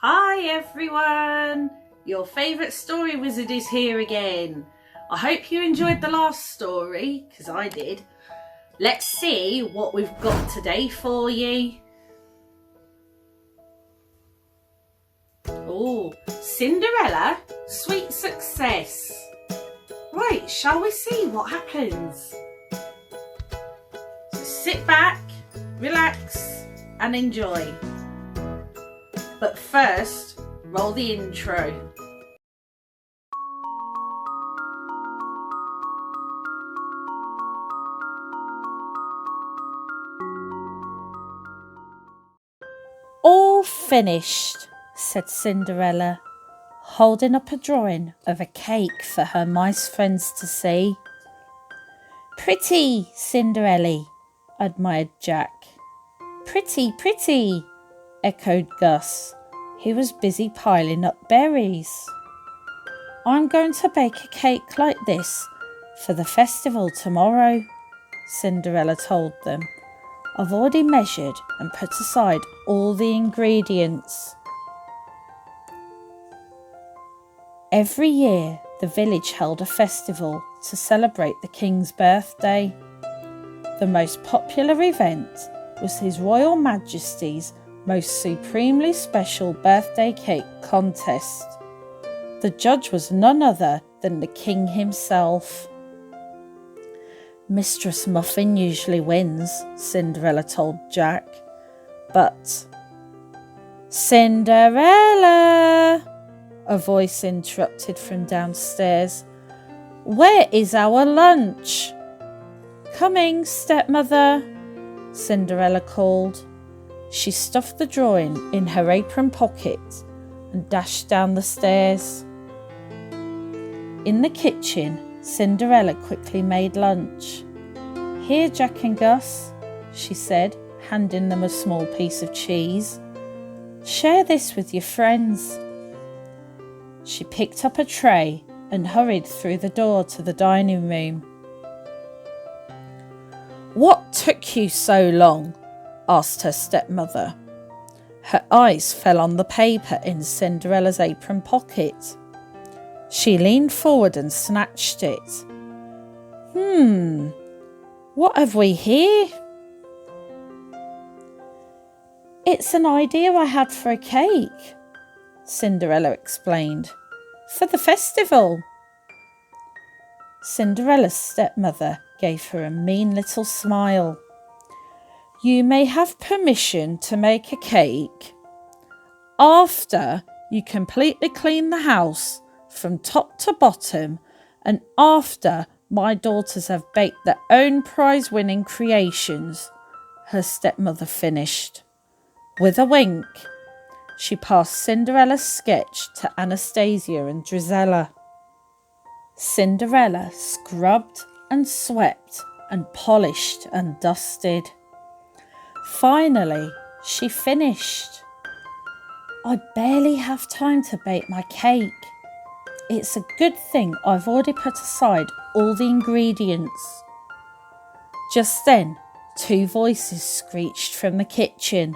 Hi everyone! Your favourite story wizard is here again. I hope you enjoyed the last story, because I did. Let's see what we've got today for you. Oh, Cinderella, sweet success. Right, shall we see what happens? So sit back, relax and enjoy. But first, roll the intro. All finished, said Cinderella, holding up a drawing of a cake for her mice friends to see. Pretty, Cinderella, admired Jack. Pretty, pretty, echoed Gus. He was busy piling up berries. I'm going to bake a cake like this for the festival tomorrow, Cinderella told them. I've already measured and put aside all the ingredients. Every year, the village held a festival to celebrate the king's birthday. The most popular event was His Royal Majesty's most supremely special birthday cake contest. The judge was none other than the king himself. Mistress Muffin usually wins, Cinderella told Jack. But Cinderella, a voice interrupted from downstairs. Where is our lunch? Coming, stepmother, Cinderella called. She stuffed the drawing in her apron pocket and dashed down the stairs. In the kitchen, Cinderella quickly made lunch. Here, Jack and Gus, she said, handing them a small piece of cheese. Share this with your friends. She picked up a tray and hurried through the door to the dining room. What took you so long? Asked her stepmother. Her eyes fell on the paper in Cinderella's apron pocket. She leaned forward and snatched it. What have we here? It's an idea I had for a cake, Cinderella explained. For the festival. Cinderella's stepmother gave her a mean little smile. You may have permission to make a cake after you completely clean the house from top to bottom and after my daughters have baked their own prize-winning creations, her stepmother finished. With a wink, she passed Cinderella's sketch to Anastasia and Drizella. Cinderella scrubbed and swept and polished and dusted. Finally, she finished. I barely have time to bake my cake. It's a good thing I've already put aside all the ingredients. Just then, two voices screeched from the kitchen.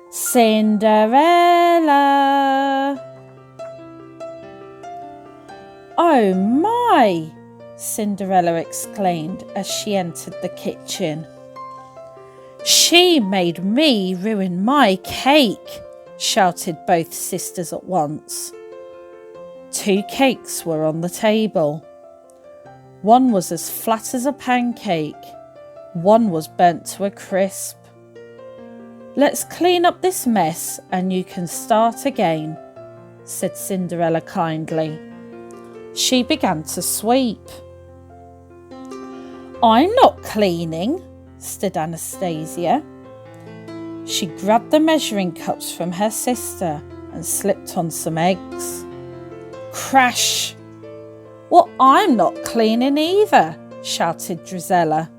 Cinderella! Oh my! Cinderella exclaimed as she entered the kitchen. She made me ruin my cake, shouted both sisters at once. Two cakes were on the table. One was as flat as a pancake. One was burnt to a crisp. Let's clean up this mess and you can start again, said Cinderella kindly. She began to sweep. I'm not cleaning, said Anastasia. She grabbed the measuring cups from her sister and slipped on some eggs. Crash! Well, I'm not cleaning either, shouted Drizella.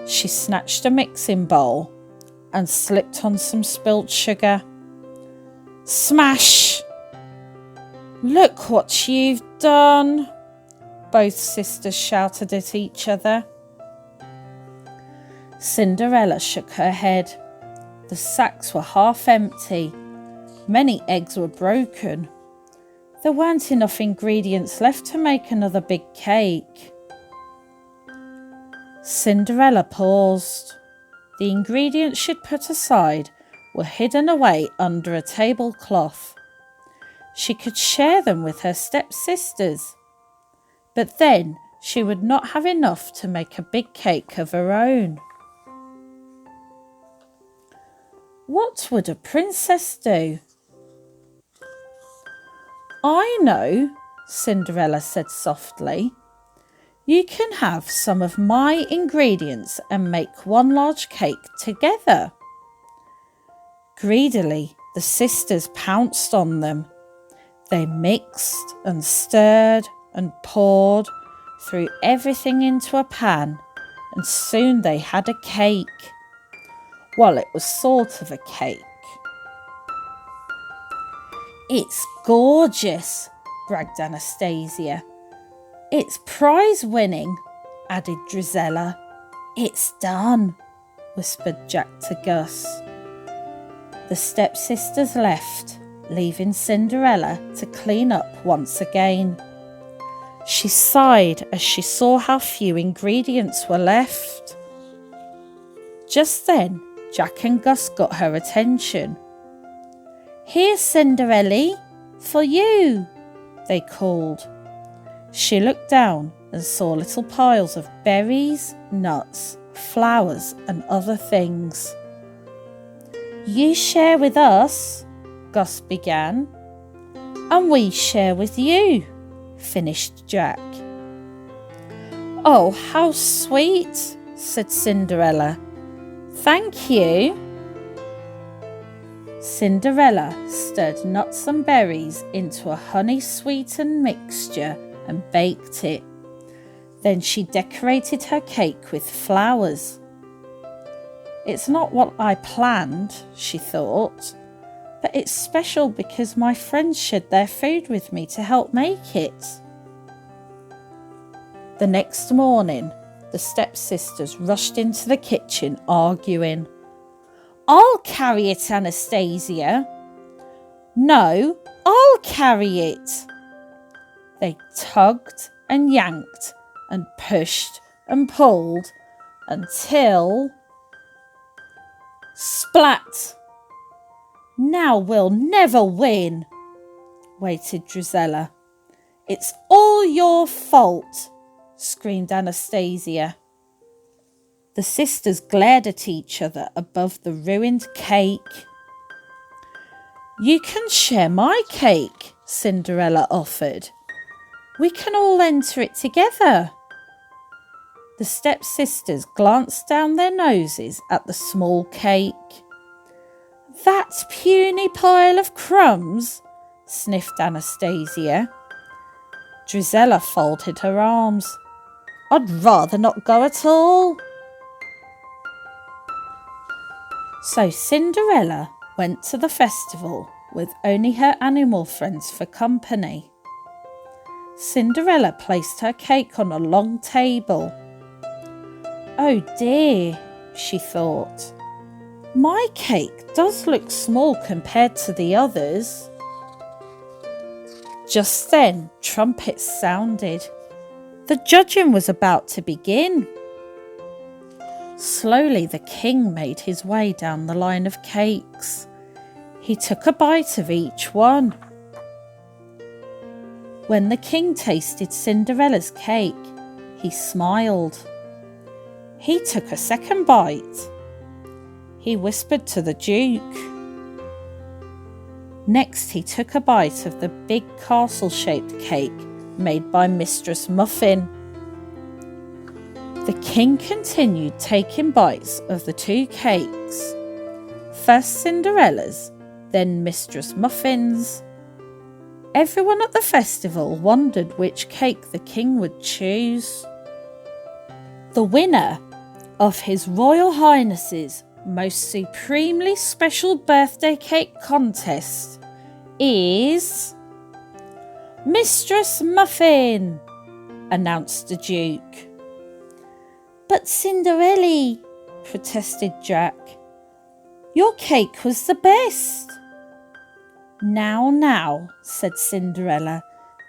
She snatched a mixing bowl and slipped on some spilt sugar. Smash! Look what you've done, both sisters shouted at each other. Cinderella shook her head. The sacks were half empty Many eggs were broken. There weren't enough ingredients left to make another big cake. Cinderella paused. The ingredients she'd put aside were hidden away under a tablecloth. She could share them with her stepsisters, but then she would not have enough to make a big cake of her own. What would a princess do? I know, Cinderella said softly. You can have some of my ingredients and make one large cake together. Greedily, the sisters pounced on them. They mixed and stirred and poured, threw everything into a pan, and soon they had a cake. Well, it was sort of a cake. It's gorgeous, bragged Anastasia. It's prize-winning, added Drizella. It's done, whispered Jack to Gus. The stepsisters left, leaving Cinderella to clean up once again. She sighed as she saw how few ingredients were left. Just then, Jack and Gus got her attention. Here's Cinderella, for you, they called. She looked down and saw little piles of berries, nuts, flowers and other things. You share with us, Gus began. And we share with you, finished Jack. Oh, how sweet, said Cinderella. Thank you. Cinderella stirred nuts and berries into a honey-sweetened mixture and baked it. Then she decorated her cake with flowers. It's not what I planned, she thought, but it's special because my friends shared their food with me to help make it. The next morning, the stepsisters rushed into the kitchen arguing. I'll carry it, Anastasia. No, I'll carry it. They tugged and yanked and pushed and pulled until... Splat! Now we'll never win, waited Drizella. It's all your fault, screamed Anastasia. The sisters glared at each other above the ruined cake. You can share my cake, Cinderella offered. We can all enter it together. The stepsisters glanced down their noses at the small cake. That puny pile of crumbs, sniffed Anastasia. Drizella folded her arms. I'd rather not go at all. So Cinderella went to the festival with only her animal friends for company. Cinderella placed her cake on a long table. Oh dear, she thought. My cake does look small compared to the others. Just then, trumpets sounded. The judging was about to begin. Slowly, the king made his way down the line of cakes. He took a bite of each one. When the king tasted Cinderella's cake, he smiled. He took a second bite. He whispered to the Duke. Next, he took a bite of the big castle-shaped cake made by Mistress Muffin. The king continued taking bites of the two cakes. First Cinderella's, then Mistress Muffin's. Everyone at the festival wondered which cake the king would choose. The winner of His Royal Highness's most supremely special birthday cake contest is Mistress Muffin, announced the Duke. But Cinderella, protested Jack, your cake was the best. Now, now, said Cinderella,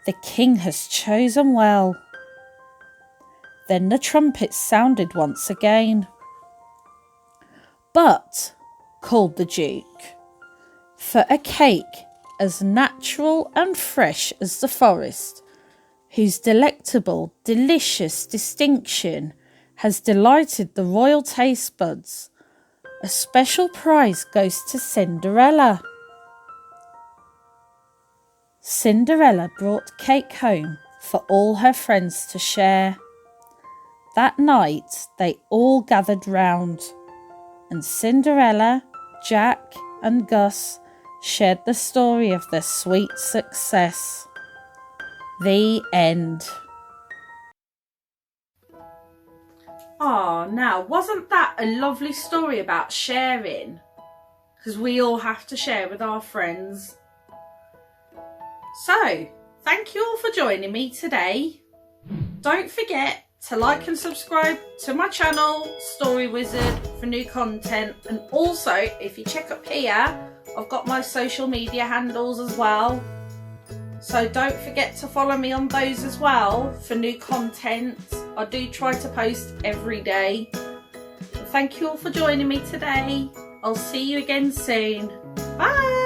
the king has chosen well. Then the trumpets sounded once again. But, called the Duke, for a cake as natural and fresh as the forest, whose delectable, delicious distinction has delighted the royal taste buds, a special prize goes to Cinderella. Cinderella brought cake home for all her friends to share. That night they all gathered round, and Cinderella, Jack and Gus shared the story of their sweet success. The end. Ah, now, wasn't that a lovely story about sharing? Because we all have to share with our friends. So, thank you all for joining me today. Don't forget to like and subscribe to my channel, Story Wizard, for new content. And also, if you check up here, I've got my social media handles as well. So don't forget to follow me on those as well for new content. I do try to post every day. Thank you all for joining me today. I'll see you again soon. Bye!